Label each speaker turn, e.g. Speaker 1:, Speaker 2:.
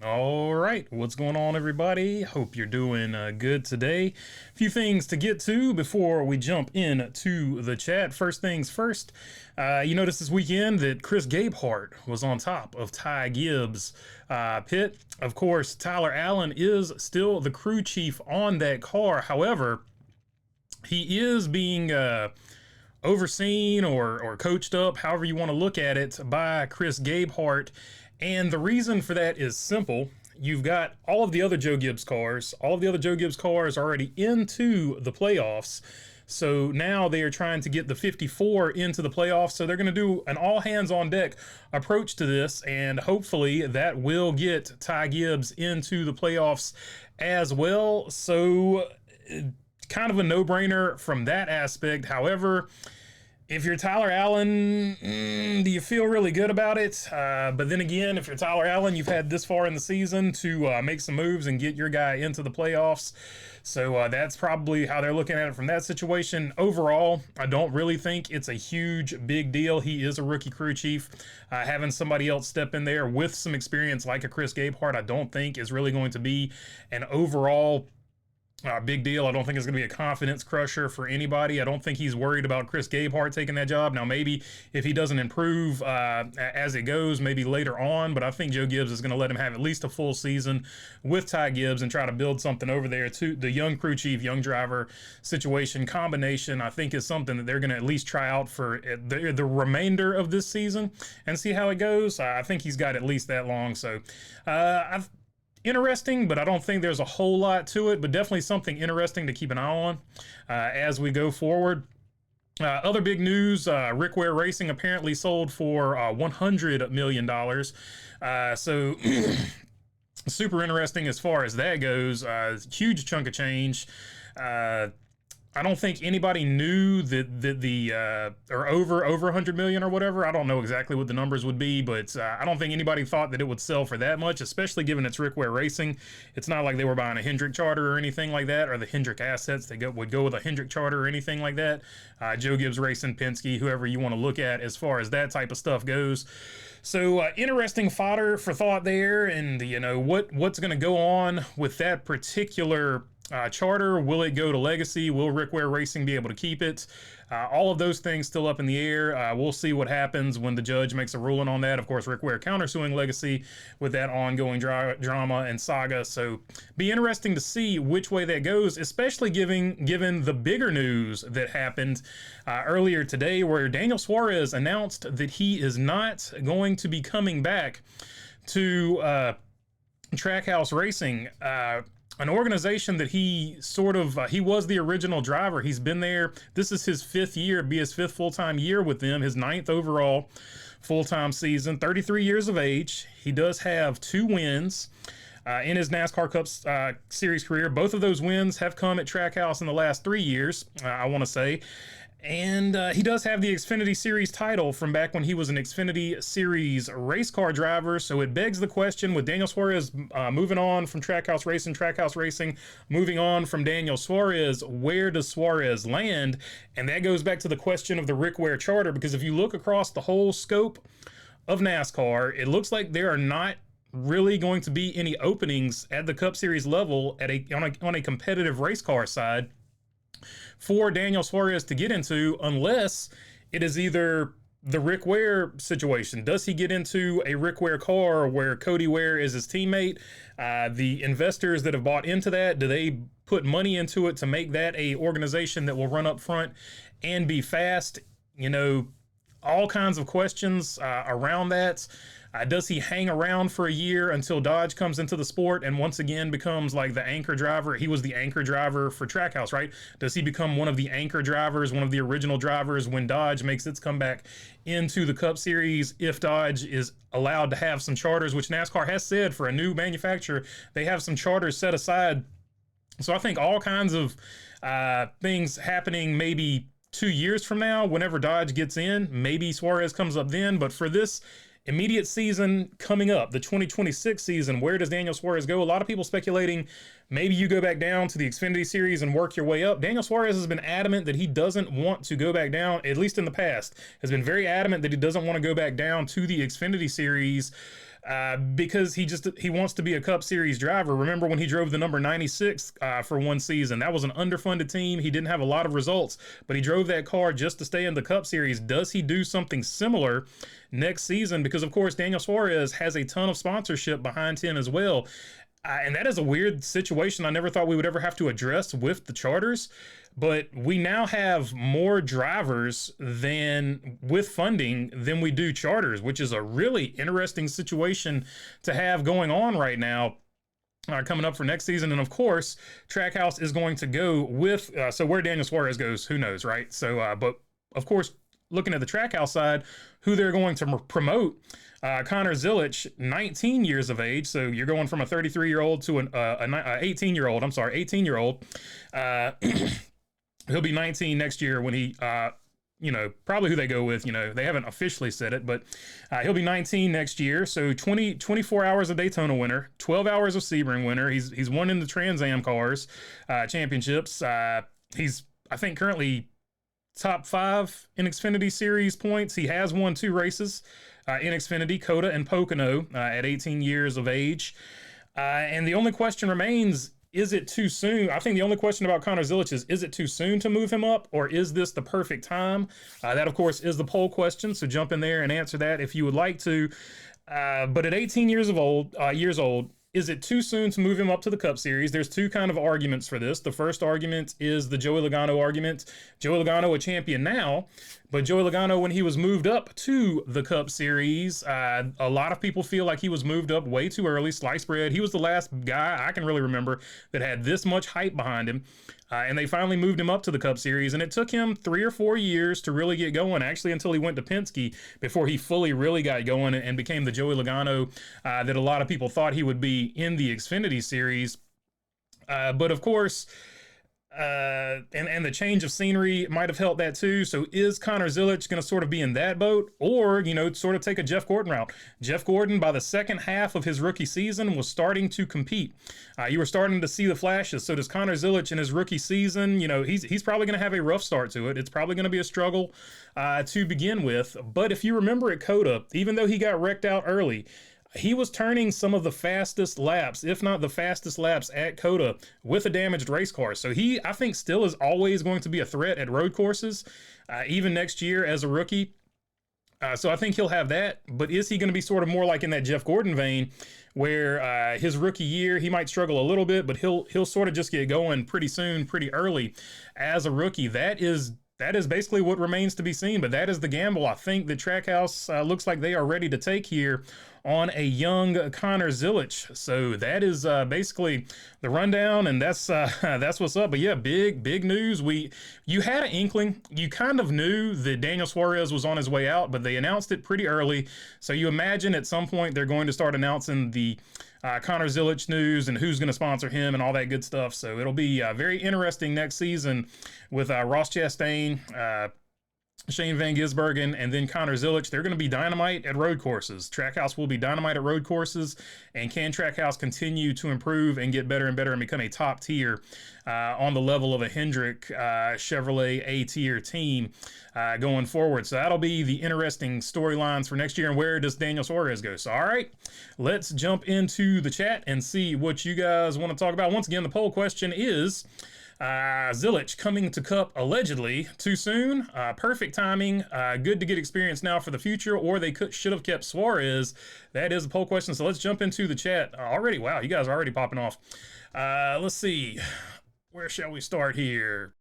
Speaker 1: All right, what's going on, everybody? Hope you're doing good today. A few things to get to before we jump into the chat. First things first, you noticed this weekend that Chris Gabehart was on top of Ty Gibbs' pit. Of course, Tyler Allen is still the crew chief on that car. However, he is being overseen or coached up, however you want to look at it, by Chris Gabehart. And the reason for that is simple. You've got all of the other Joe Gibbs cars. All of the other Joe Gibbs cars are already into the playoffs. So now they are trying to get the 54 into the playoffs. So they're going to do an all hands on deck approach to this. And hopefully that will get Ty Gibbs into the playoffs as well. So kind of a no brainer from that aspect. However, if you're Tyler Allen, do you feel really good about it? But then again, if you're Tyler Allen, you've had this far in the season to make some moves and get your guy into the playoffs. So that's probably how they're looking at it from that situation. Overall, I don't really think it's a huge, big deal. He is a rookie crew chief. Having somebody else step in there with some experience like a Chris Gabehart, I don't think is really going to be an overall big deal. I don't think it's going to be a confidence crusher for anybody. I don't think he's worried about Chris Gabehart taking that job. Now, maybe if he doesn't improve as it goes, maybe later on, but I think Joe Gibbs is going to let him have at least a full season with Ty Gibbs and try to build something over there too. The young crew chief, young driver situation combination, I think, is something that they're going to at least try out for the remainder of this season and see how it goes. I think he's got at least that long. So interesting, but I don't think there's a whole lot to it, but definitely something interesting to keep an eye on as we go forward. Other big news, Rickware Racing apparently sold for $100 million. So super interesting as far as that goes. Huge chunk of change. I don't think anybody knew that the or over 100 million or whatever. I don't know exactly what the numbers would be, but I don't think anybody thought that it would sell for that much, especially given it's Rickware Racing. It's not like they were buying a Hendrick charter or anything like that, or the Hendrick assets. They would go with a Hendrick charter or anything like that. Joe Gibbs Racing, Penske, whoever you want to look at as far as that type of stuff goes. So interesting fodder for thought there, and what's going to go on with that particular charter. Will it go to Legacy? Will Rickware Racing be able to keep it? All of those things still up in the air. We'll see what happens when the judge makes a ruling on that. Of course, Rickware countersuing Legacy with that ongoing drama and saga. So be interesting to see which way that goes, especially given the bigger news that happened earlier today, where Daniel Suarez announced that he is not going to be coming back to Trackhouse Racing. An organization that he was the original driver. He's been there. This is his fifth year, it'd be his fifth full-time year with them, his ninth overall full-time season, 33 years of age. He does have 2 wins in his NASCAR Cup Series career. Both of those wins have come at Trackhouse in the last 3 years, I want to say. And he does have the Xfinity Series title from back when he was an Xfinity Series race car driver. So it begs the question, with Daniel Suarez moving on from Trackhouse Racing, moving on from Daniel Suarez, where does Suarez land? And that goes back to the question of the Rickware charter, because if you look across the whole scope of NASCAR, it looks like there are not really going to be any openings at the Cup Series level on a competitive race car side for Daniel Suarez to get into, unless it is either the Rick Ware situation. Does he get into a Rick Ware car where Cody Ware is his teammate? The investors that have bought into that, do they put money into it to make that a organization that will run up front and be fast? All kinds of questions around that. Does he hang around for a year until Dodge comes into the sport and once again becomes like the anchor driver? He was the anchor driver for Trackhouse, right? Does he become one of the anchor drivers, one of the original drivers when Dodge makes its comeback into the Cup Series? If Dodge is allowed to have some charters, which NASCAR has said for a new manufacturer, they have some charters set aside. So I think all kinds of things happening maybe 2 years from now, whenever Dodge gets in, maybe Suarez comes up then. But for this immediate season coming up, the 2026 season, where does Daniel Suarez go? A lot of people speculating maybe you go back down to the Xfinity Series and work your way up. Daniel Suarez has been adamant that he doesn't want to go back down, at least in the past, has been very adamant that he doesn't want to go back down to the Xfinity Series. because he wants to be a Cup Series driver. Remember when he drove the number 96 for one season? That was an underfunded team. He didn't have a lot of results, but he drove that car just to stay in the Cup Series. Does he do something similar next season? Because of course Daniel Suarez has a ton of sponsorship behind him as well. And that is a weird situation I never thought we would ever have to address with the charters. But we now have more drivers than with funding than we do charters, which is a really interesting situation to have going on right now. Coming up for next season. And of course, Trackhouse is going to go with, so where Daniel Suarez goes, who knows, right? So, but of course, looking at the Trackhouse side, who they're going to promote, Connor Zilisch, 19 years of age. So you're going from a 33-year-old to an 18-year-old. I'm sorry, 18-year-old. He'll be 19 next year when he, probably who they go with. They haven't officially said it, but he'll be 19 next year. So 24 hours of Daytona winner, 12 hours of Sebring winner. He's won in the Trans Am cars championships. He's, I think, currently top 5 in Xfinity Series points. He has won 2 races in Xfinity, Coda and Pocono, at 18 years of age. And the only question remains, is it too soon? I think the only question about Connor Zilisch is it too soon to move him up, or is this the perfect time? That, of course, is the poll question, so jump in there and answer that if you would like to. But at 18 years old, is it too soon to move him up to the Cup Series? There's 2 kind of arguments for this. The first argument is the Joey Logano argument. Joey Logano a champion now, but Joey Logano, when he was moved up to the Cup Series, a lot of people feel like he was moved up way too early, sliced bread. He was the last guy I can really remember that had this much hype behind him. And they finally moved him up to the Cup Series, and it took him 3 or 4 years to really get going, actually until he went to Penske before he fully really got going and became the Joey Logano that a lot of people thought he would be in the Xfinity Series. But of course, and the change of scenery might have helped that too. So is Connor Zilisch going to sort of be in that boat, or, sort of take a Jeff Gordon route? Jeff Gordon, by the second half of his rookie season, was starting to compete. You were starting to see the flashes. So does Connor Zilisch in his rookie season, he's probably going to have a rough start to it. It's probably going to be a struggle to begin with. But if you remember at Coda, even though he got wrecked out early, he was turning some of the fastest laps, if not the fastest laps at Coda with a damaged race car. So he, I think, still is always going to be a threat at road courses, even next year as a rookie. So I think he'll have that. But is he going to be sort of more like in that Jeff Gordon vein, where his rookie year, he might struggle a little bit, but he'll sort of just get going pretty soon, pretty early as a rookie? That is basically what remains to be seen, but that is the gamble I think that Trackhouse looks like they are ready to take here on a young Connor Zilisch. So that is basically the rundown, and that's what's up. But yeah, big news. You had an inkling. You kind of knew that Daniel Suarez was on his way out, but they announced it pretty early. So you imagine at some point they're going to start announcing the Connor Zilisch news and who's going to sponsor him and all that good stuff. So it'll be very interesting next season with Ross Chastain, Shane Van Gisbergen, and then Connor Zilisch. They're going to be dynamite at road courses. Trackhouse will be dynamite at road courses. And can Trackhouse continue to improve and get better and better and become a top tier on the level of a Hendrick Chevrolet A-tier team going forward? So that'll be the interesting storylines for next year. And where does Daniel Suarez go? So, all right, let's jump into the chat and see what you guys want to talk about. Once again, the poll question is, Zilisch coming to Cup allegedly too soon, perfect timing, good to get experience now for the future, or they should have kept Suarez. That is the poll question. So let's jump into the chat already. Wow, you guys are already popping off. Let's see, where shall we start here?